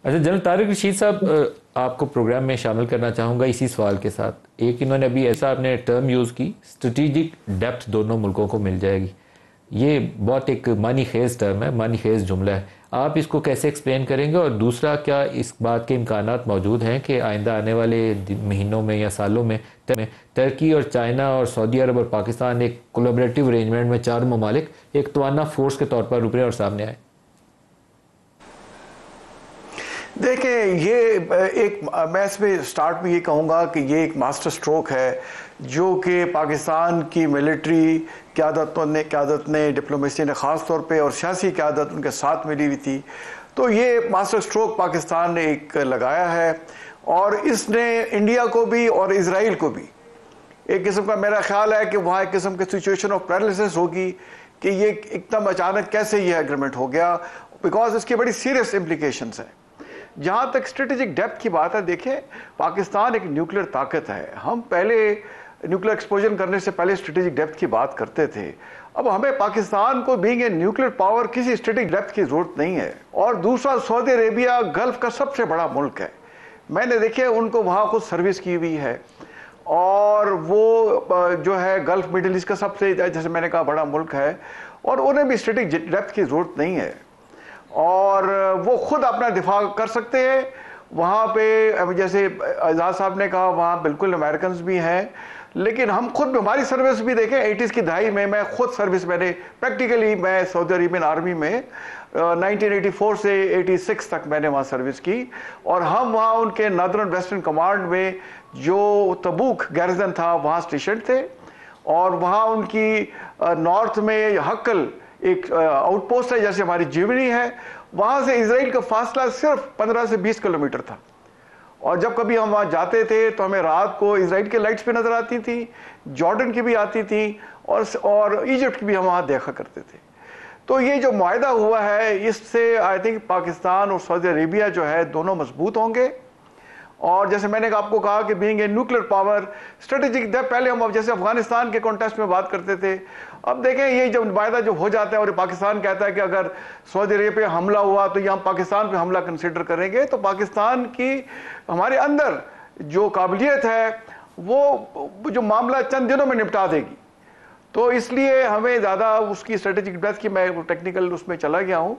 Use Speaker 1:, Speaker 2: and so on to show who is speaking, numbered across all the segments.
Speaker 1: अच्छा जनरल तारिक रशीद साहब, आपको प्रोग्राम में शामिल करना चाहूँगा इसी सवाल के साथ। एक इन्होंने अभी ऐसा आपने टर्म यूज़ की, स्ट्रेटेजिक डेप्थ दोनों मुल्कों को मिल जाएगी। ये बहुत एक मानी खेज टर्म है, मानी खेज जुमला है। आप इसको कैसे एक्सप्लेन करेंगे? और दूसरा, क्या इस बात के इम्कानात मौजूद हैं कि आइंदा आने वाले महीनों में या सालों में तुर्की और चाइना और सऊदी अरब और पाकिस्तान एक कोलैबोरेटिव अरेंजमेंट में चार ममालिक एक तवाना फोर्स के तौर पर उभरे और सामने आए?
Speaker 2: देखें, ये एक, मैं इसमें स्टार्ट में ये कहूँगा कि ये एक मास्टर स्ट्रोक है जो कि पाकिस्तान की मिलिट्री क़यादत ने डिप्लोमेसी ने ख़ास तौर पे और सियासी क़यादत उनके साथ मिली हुई थी। तो ये मास्टर स्ट्रोक पाकिस्तान ने एक लगाया है और इसने इंडिया को भी और इजराइल को भी एक किस्म का, मेरा ख्याल है कि वहाँ एक किस्म की सिचुएशन ऑफ पैरालिसिस होगी कि ये एकदम अचानक कैसे ये एग्रीमेंट हो गया, बिकॉज इसकी बड़ी सीरियस इम्प्लीकेशंस हैं। जहां तक स्ट्रेटेजिक डेप्थ की बात है, देखें पाकिस्तान एक न्यूक्लियर ताकत है। हम पहले न्यूक्लियर एक्सपोजर करने से पहले स्ट्रेटेजिक डेप्थ की बात करते थे। अब हमें पाकिस्तान को बीइंग ए न्यूक्लियर पावर किसी स्ट्रेटेजिक डेप्थ की जरूरत नहीं है। और दूसरा, सऊदी अरेबिया गल्फ का सबसे बड़ा मुल्क है। मैंने देखे उनको वहां कुछ सर्विस की हुई है और वो जो है गल्फ मिडिल ईस्ट का सबसे, जैसे मैंने कहा, बड़ा मुल्क है और उन्हें भी स्ट्रेटेजिक डेप्थ की जरूरत नहीं है और वो खुद अपना दिफा कर सकते हैं। वहाँ पे जैसे एजाज साहब ने कहा, वहाँ बिल्कुल अमेरिकन भी हैं, लेकिन हम खुद हमारी सर्विस भी देखें। 80s की दहाई में मैं खुद सर्विस, मैंने प्रैक्टिकली मैं सऊदी अरेबियन आर्मी में 1984 से 86 तक मैंने वहाँ सर्विस की और हम वहाँ उनके नॉर्दर्न वेस्टर्न कमांड में जो तबूक गैरिजन था वहाँ स्टेशन थे और वहाँ उनकी नॉर्थ में हक्कल एक आउटपोस्ट है जैसे हमारी जीवनी है, वहां से इसराइल का फासला सिर्फ 15 से 20 किलोमीटर था। और जब कभी हम वहां जाते थे तो हमें रात को इसराइल की लाइट्स भी नजर आती थी, जॉर्डन की भी आती थी और इजिप्ट की भी हम वहां देखा करते थे। तो ये जो मुआहदा हुआ है, इससे आई थिंक पाकिस्तान और सऊदी अरेबिया जो है दोनों मजबूत होंगे। और जैसे मैंने आपको कहा कि being a nuclear power strategic, पहले हम जैसे अफगानिस्तान के कॉन्टेस्ट में बात करते थे, अब देखें ये जब वायदा जो हो जाता है और पाकिस्तान कहता है कि अगर सऊदी अरेबिया पे हमला हुआ तो ये हम पाकिस्तान पे हमला कंसिडर करेंगे, तो पाकिस्तान की हमारे अंदर जो काबिलियत है वो जो मामला चंद दिनों में निपटा देगी। तो इसलिए हमें ज़्यादा उसकी स्ट्रेटेजिक डेप्थ की, मैं टेक्निकल उसमें चला गया हूँ,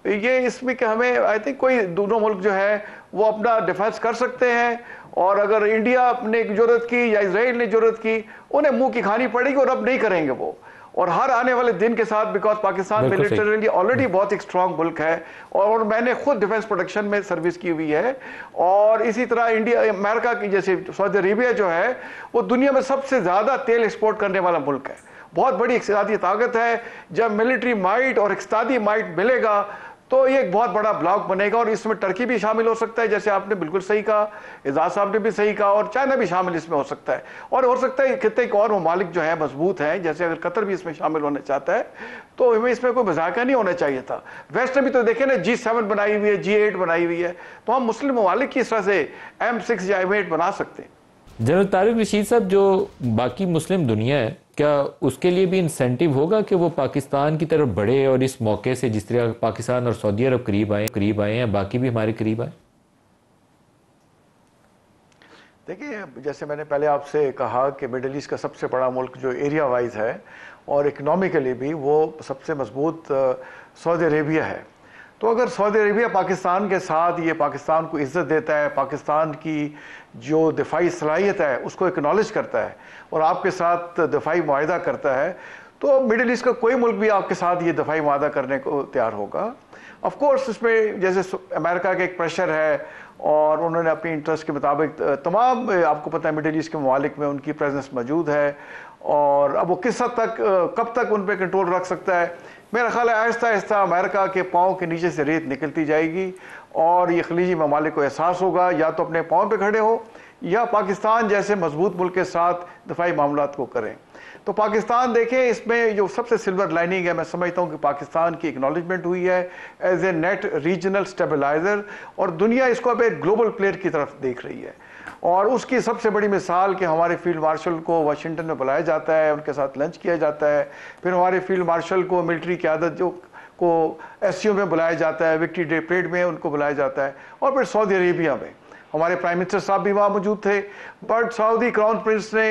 Speaker 2: ये इसमें कि हमें आई थिंक कोई दोनों मुल्क जो है वो अपना डिफेंस कर सकते हैं और अगर इंडिया ने जरूरत की या इसराइल ने जरूरत की, उन्हें मुंह की खानी पड़ेगी और अब नहीं करेंगे वो। और हर आने वाले दिन के साथ, बिकॉज पाकिस्तान मिलिटरीली ऑलरेडी बहुत एक स्ट्रांग मुल्क है और मैंने खुद डिफेंस प्रोडक्शन में सर्विस की हुई है। और इसी तरह इंडिया, अमेरिका की जैसे सऊदी अरेबिया जो है वो दुनिया में सबसे ज्यादा तेल एक्सपोर्ट करने वाला मुल्क है, बहुत बड़ी इक़्तिसादी ताकत है। जब मिलिट्री माइट और इक़्तिसादी माइट मिलेगा तो ये एक बहुत बड़ा ब्लॉक बनेगा और इसमें टर्की भी शामिल हो सकता है, जैसे आपने बिल्कुल सही कहा, एजाज साहब ने भी सही कहा, और चाइना भी शामिल इसमें हो सकता है। और हो सकता है कितने एक और ममालिक जो है मजबूत हैं, जैसे अगर कतर भी इसमें शामिल होना चाहता है तो हमें इसमें कोई मजाक नहीं होना चाहिए था। वेस्ट ने भी तो देखे ना, G7 बनाई हुई है, G8 बनाई हुई है, तो हम मुस्लिम ममालिक की इस तरह से M6 या M8 बना सकते हैं।
Speaker 1: जनरल तारिक रशीद साहब, जो बाकी मुस्लिम दुनिया है, क्या उसके लिए भी इंसेंटिव होगा कि वो पाकिस्तान की तरफ बढ़े और इस मौके से जिस तरह पाकिस्तान और सऊदी अरब करीब आए हैं, बाकी भी हमारे करीब आए?
Speaker 2: देखिए, जैसे मैंने पहले आपसे कहा कि मिडिल ईस्ट का सबसे बड़ा मुल्क जो एरिया वाइज है और इकोनॉमिकली भी वो सबसे मजबूत सऊदी अरेबिया है। तो अगर सऊदी अरेबिया पाकिस्तान के साथ, ये पाकिस्तान को इज्जत देता है, पाकिस्तान की जो दिफाई सलाहियत है उसको एक्नॉलेज करता है और आपके साथ दिफाई मुआहदा करता है, तो मिडिल ईस्ट का कोई मुल्क भी आपके साथ ये दिफाई मुआहदा करने को तैयार होगा। ऑफ कोर्स इसमें जैसे अमेरिका का एक प्रेशर है और उन्होंने अपनी इंटरेस्ट के मुताबिक तमाम, आपको पता है मिडिल ईस्ट के ममालिक में उनकी प्रेजेंस मौजूद है और अब वो किस हद तक, कब तक उन पर कंट्रोल रख सकता है। मेरा ख्याल है आहिस्ता आहिस्ता अमेरिका के पाँव के नीचे से रेत निकलती जाएगी और ये खलीजी ममालिक को एहसास होगा, या तो अपने पाँव पे खड़े हो या पाकिस्तान जैसे मजबूत मुल्क के साथ दफाई मामलात को करें। तो पाकिस्तान देखें, इसमें जो सबसे सिल्वर लाइनिंग है, मैं समझता हूँ कि पाकिस्तान की एक्नॉलेजमेंट हुई है as a net regional stabiliser और दुनिया इसको अब एक ग्लोबल प्लेयर की तरफ देख रही है। और उसकी सबसे बड़ी मिसाल कि हमारे फील्ड मार्शल को वाशिंगटन में बुलाया जाता है, उनके साथ लंच किया जाता है, फिर हमारे फील्ड मार्शल को मिलिट्री क़यादत जो को SCO में बुलाया जाता है, विक्ट्री डे परेड में उनको बुलाया जाता है। और फिर सऊदी अरेबिया में हमारे प्राइम मिनिस्टर साहब भी वहाँ मौजूद थे, बट सऊदी क्राउन प्रिंस ने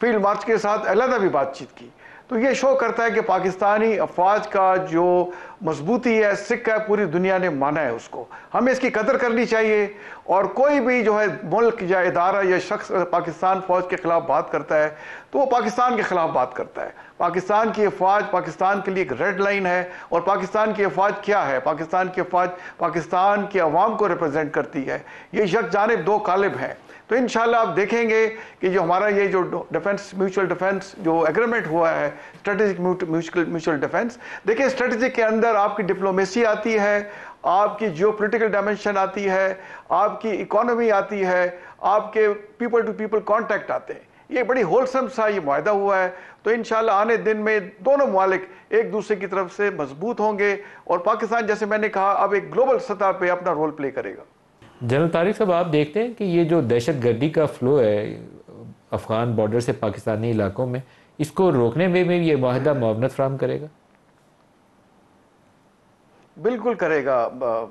Speaker 2: फील्ड मार्च के साथ अलहदा भी बातचीत की। तो ये शो करता है कि पाकिस्तानी अफवाज का जो मजबूती है, सिक्का है, पूरी दुनिया ने माना है उसको। हमें इसकी कदर करनी चाहिए। और कोई भी जो है मुल्क या इदारा या शख्स पाकिस्तान फौज के खिलाफ बात करता है तो वो पाकिस्तान के खिलाफ बात करता है। पाकिस्तान की अफवाज पाकिस्तान के लिए एक रेड लाइन है। और पाकिस्तान की अफवाज क्या है? पाकिस्तान की अफवाज पाकिस्तान के अवाम को रिप्रेजेंट करती है। ये यकजानिब दो कालिब हैं। तो इंशाल्लाह आप देखेंगे कि जो हमारा ये जो डिफेंस म्यूचुअल डिफेंस जो एग्रीमेंट हुआ है, स्ट्रेटेजिक म्यूचुअल डिफेंस, देखिए स्ट्रेटेजिक के अंदर आपकी डिप्लोमेसी आती है, आपकी जियोपॉलिटिकल डायमेंशन आती है, आपकी इकोनॉमी आती है, आपके पीपल टू पीपल कांटेक्ट आते हैं। ये बड़ी होलसम सा ये मुआहदा हुआ है। तो इंशाल्लाह आने दिन में दोनों मुमालिक एक दूसरे की तरफ से मजबूत होंगे और पाकिस्तान, जैसे मैंने कहा, अब एक ग्लोबल सतह पे अपना रोल प्ले करेगा।
Speaker 1: जनरल तारिक साहब, आप देखते हैं कि ये जो दहशतगर्दी का फ्लो है अफगान बॉर्डर से पाकिस्तानी इलाकों में, इसको रोकने में भी ये मुआहदा मुआवनत फराहम करेगा?
Speaker 2: बिल्कुल करेगा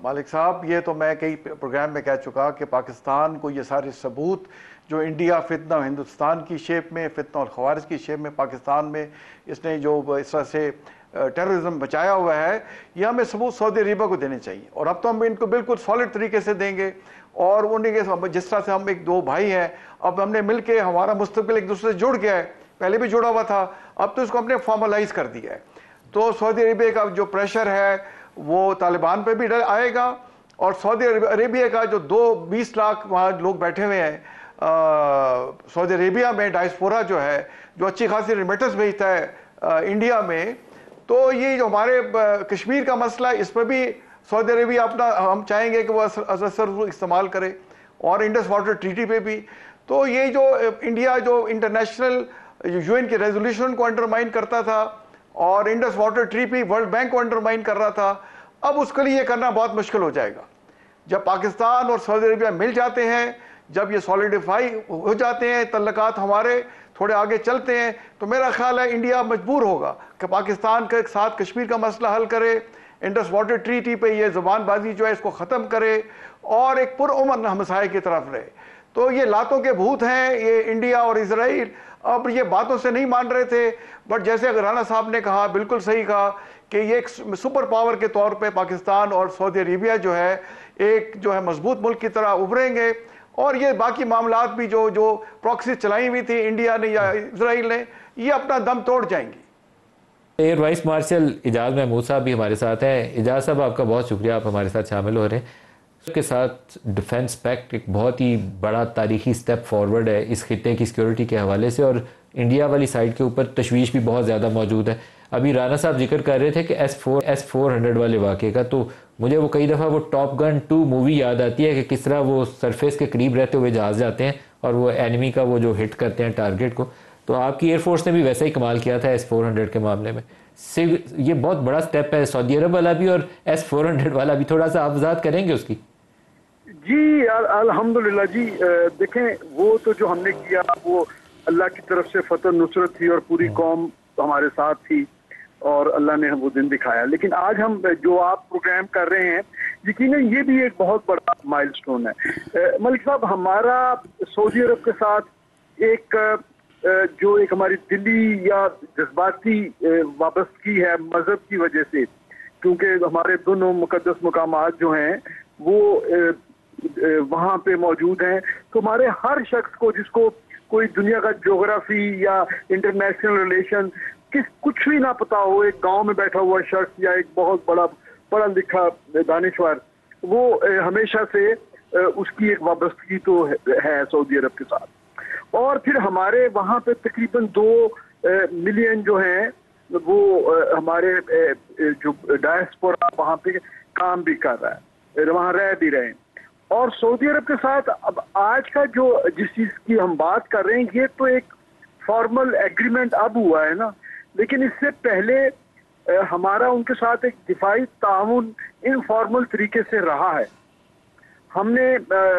Speaker 2: मालिक साहब। ये तो मैं कई प्रोग्राम में कह चुका कि पाकिस्तान को ये सारे सबूत जो इंडिया फितना हिंदुस्तान की शेप में, फितना और खवारिज की शेप में पाकिस्तान में इसने जो इस तरह से टेररिज्म बचाया हुआ है, ये हमें सबूत सऊदी अरेबिया को देने चाहिए। और अब तो हम इनको बिल्कुल सॉलिड तरीके से देंगे। और उन्हीं के जिस तरह से हम एक दो भाई हैं, अब हमने मिल के हमारा मुस्तकबिल एक दूसरे से जुड़ गया है, पहले भी जुड़ा हुआ था, अब तो इसको हमने फॉर्मलाइज कर दिया है। तो सऊदी अरेबिया का जो प्रेशर है वो तालिबान पे भी आएगा। और सऊदी अरेबिया का जो 20 लाख वहाँ लोग बैठे हुए हैं सऊदी अरेबिया में, डायस्पोरा जो है, जो अच्छी खासी रिमिटेंस भेजता है इंडिया में, तो ये जो हमारे कश्मीर का मसला है, इस पर भी सऊदी अरेबिया अपना, हम चाहेंगे कि वो असर इस्तेमाल करे। और इंडस वाटर ट्रीटी पे भी। तो ये जो इंडिया जो इंटरनेशनल UN के रेजोल्यूशन को अंडरमाइन करता था और Indus water treaty world bank को अंडरमाइन कर रहा था, अब उसके लिए ये करना बहुत मुश्किल हो जाएगा। जब पाकिस्तान और सऊदी अरेबिया मिल जाते हैं, जब ये सॉलिडिफाई हो जाते हैं, तल्लकात हमारे थोड़े आगे चलते हैं, तो मेरा ख्याल है इंडिया मजबूर होगा कि पाकिस्तान के साथ कश्मीर का मसला हल करे, इंडस वाटर ट्रीटी पे ये ज़ुबानबाजी जो है इसको ख़त्म करे और एक पुरअमन हमसाये की तरफ रहे। तो ये लातों के भूत हैं ये इंडिया और इजराइल। अब ये बातों से नहीं मान रहे थे, बट जैसे राना साहब ने कहा, बिल्कुल सही कहा कि ये एक सुपर पावर के तौर पे पाकिस्तान और सऊदी अरेबिया जो है एक जो है मजबूत मुल्क की तरह उभरेंगे। और ये बाकी मामलात भी जो प्रॉक्सी चलाई हुई थी इंडिया ने या इजराइल ने, ये अपना दम तोड़ जाएंगी।
Speaker 1: Air vice marshal Ijaz Mahmood साहब भी हमारे साथ हैं। इजाज़ साहब, आपका बहुत शुक्रिया, आप हमारे साथ शामिल हो रहे हैं। उसके साथ डिफेंस पैक्ट एक बहुत ही बड़ा तारीखी स्टेप फॉरवर्ड है इस खित्ते की सिक्योरिटी के हवाले से, और इंडिया वाली साइड के ऊपर तशवीश भी बहुत ज़्यादा मौजूद है। अभी राना साहब जिक्र कर रहे थे कि S-400 वाले वाक़े का, तो मुझे वो कई दफ़ा वो टॉप गन 2 मूवी याद आती है कि किस तरह वो सरफेस के करीब रहते हुए जहाज़ जाते हैं और वो एनिमी का वो जो हिट करते हैं टारगेट को। तो आपकी एयरफोर्स ने भी वैसा ही कमाल किया था S-400 के मामले में। ये बहुत बड़ा स्टेप है, सऊदी अरब वाला भी और S-400 वाला भी। थोड़ा सा आप वज़ाहत करेंगे उसकी?
Speaker 3: जी अल्हम्दुलिल्लाह जी। देखें, वो तो जो हमने किया वो अल्लाह की तरफ से फतह नुसरत थी और पूरी कौम हमारे साथ थी और अल्लाह ने वो दिन दिखाया। लेकिन आज हम जो आप प्रोग्राम कर रहे हैं, यकीनन ये भी एक बहुत बड़ा माइलस्टोन है। मलिक साहब, हमारा सऊदी अरब के साथ जो एक हमारी दिली या जज्बाती वाबस्तगी है मजहब की वजह से, क्योंकि हमारे दोनों मुकद्दस मकामात जो हैं वो वहाँ पे मौजूद हैं। तो हमारे हर शख्स को, जिसको कोई दुनिया का ज्योग्राफी या इंटरनेशनल रिलेशन कुछ भी ना पता हो, एक गांव में बैठा हुआ शख्स या एक बहुत बड़ा पढ़ा लिखा दानिश्वर, वो हमेशा से उसकी एक वाबस्तगी तो है सऊदी अरब के साथ। और फिर हमारे वहाँ पे तकरीबन 2 मिलियन जो हैं वो हमारे जो डायस्पोरा वहाँ पे काम भी कर रहा है, वहाँ रह भी रहे हैं। और सऊदी अरब के साथ अब आज का जो जिस चीज की हम बात कर रहे हैं, ये तो एक फॉर्मल एग्रीमेंट अब हुआ है ना, लेकिन इससे पहले हमारा उनके साथ एक दिफाई ताउन इनफॉर्मल तरीके से रहा है। हमने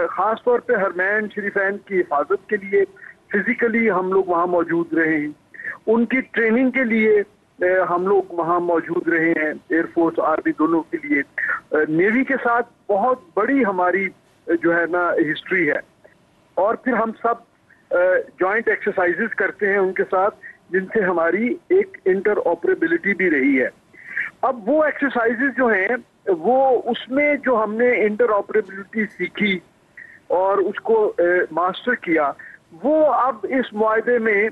Speaker 3: खास तौर पे हरमैन शरीफैन की हिफाजत के लिए फिजिकली हम लोग वहाँ मौजूद रहे हैं, उनकी ट्रेनिंग के लिए हम लोग वहाँ मौजूद रहे हैं, एयरफोर्स आर्मी दोनों के लिए। नेवी के साथ बहुत बड़ी हमारी जो है ना हिस्ट्री है, और फिर हम सब जॉइंट एक्सरसाइजेस करते हैं उनके साथ, जिनसे हमारी एक इंटर ऑपरेबिलिटी भी रही है। अब वो एक्सरसाइजेस जो हैं वो उसमें जो हमने इंटर ऑपरेबिलिटी सीखी और उसको मास्टर किया, वो अब इस मुआहदे में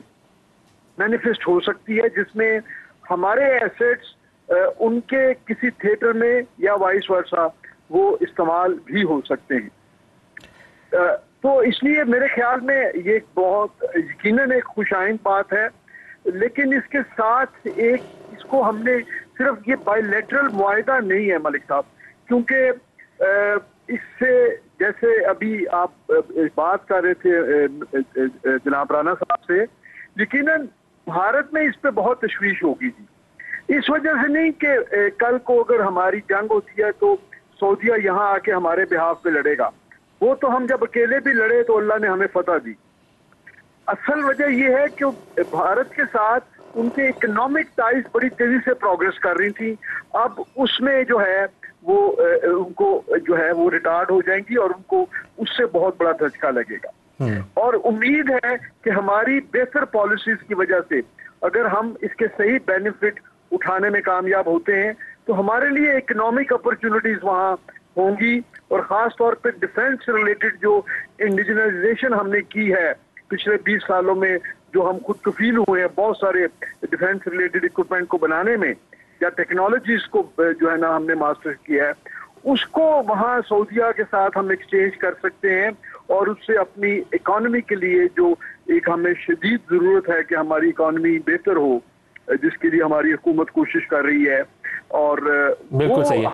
Speaker 3: मैनिफेस्ट हो सकती है, जिसमें हमारे एसेट्स उनके किसी थिएटर में या वाइस वर्सा वो इस्तेमाल भी हो सकते हैं। तो इसलिए मेरे ख्याल में ये बहुत यकीनन एक खुशाइन बात है, लेकिन इसके साथ एक इसको हमने सिर्फ ये बायलैटरल मुआहदा नहीं है मलिक साहब, क्योंकि इससे जैसे अभी आप बात कर रहे थे जनाब राना साहब से, यकीनन भारत में इस पे बहुत तशवीश होगी जी। इस वजह से नहीं कि कल को अगर हमारी जंग होती है तो सऊदिया यहाँ आके हमारे बिहाफ पे लड़ेगा, वो तो हम जब अकेले भी लड़े तो अल्लाह ने हमें फतह दी। असल वजह यह है कि भारत के साथ उनके इकोनॉमिक टाइज बड़ी तेजी से प्रोग्रेस कर रही थी, अब उसमें जो है वो उनको जो है वो रिटार्ड हो जाएंगी और उनको उससे बहुत बड़ा धचका लगेगा। और उम्मीद है कि हमारी बेहतर पॉलिसीज की वजह से अगर हम इसके सही बेनिफिट उठाने में कामयाब होते हैं तो हमारे लिए इकोनॉमिक अपॉर्चुनिटीज वहाँ होंगी, और खास तौर पे डिफेंस रिलेटेड जो इंडिजिनाइजेशन हमने की है पिछले 20 सालों में, जो हम खुद कफील हुए हैं बहुत सारे डिफेंस रिलेटेड इक्विपमेंट को बनाने में, या टेक्नोलॉजीज को जो है ना हमने मास्टर किया है, उसको वहाँ सऊदिया के साथ हम एक्सचेंज कर सकते हैं और उससे अपनी इकोनॉमी के लिए जो एक हमें शदीद ज़रूरत है कि हमारी इकोनॉमी बेहतर हो, जिसके लिए हमारी हुकूमत कोशिश कर रही है। और
Speaker 1: बिल्कुल सही है।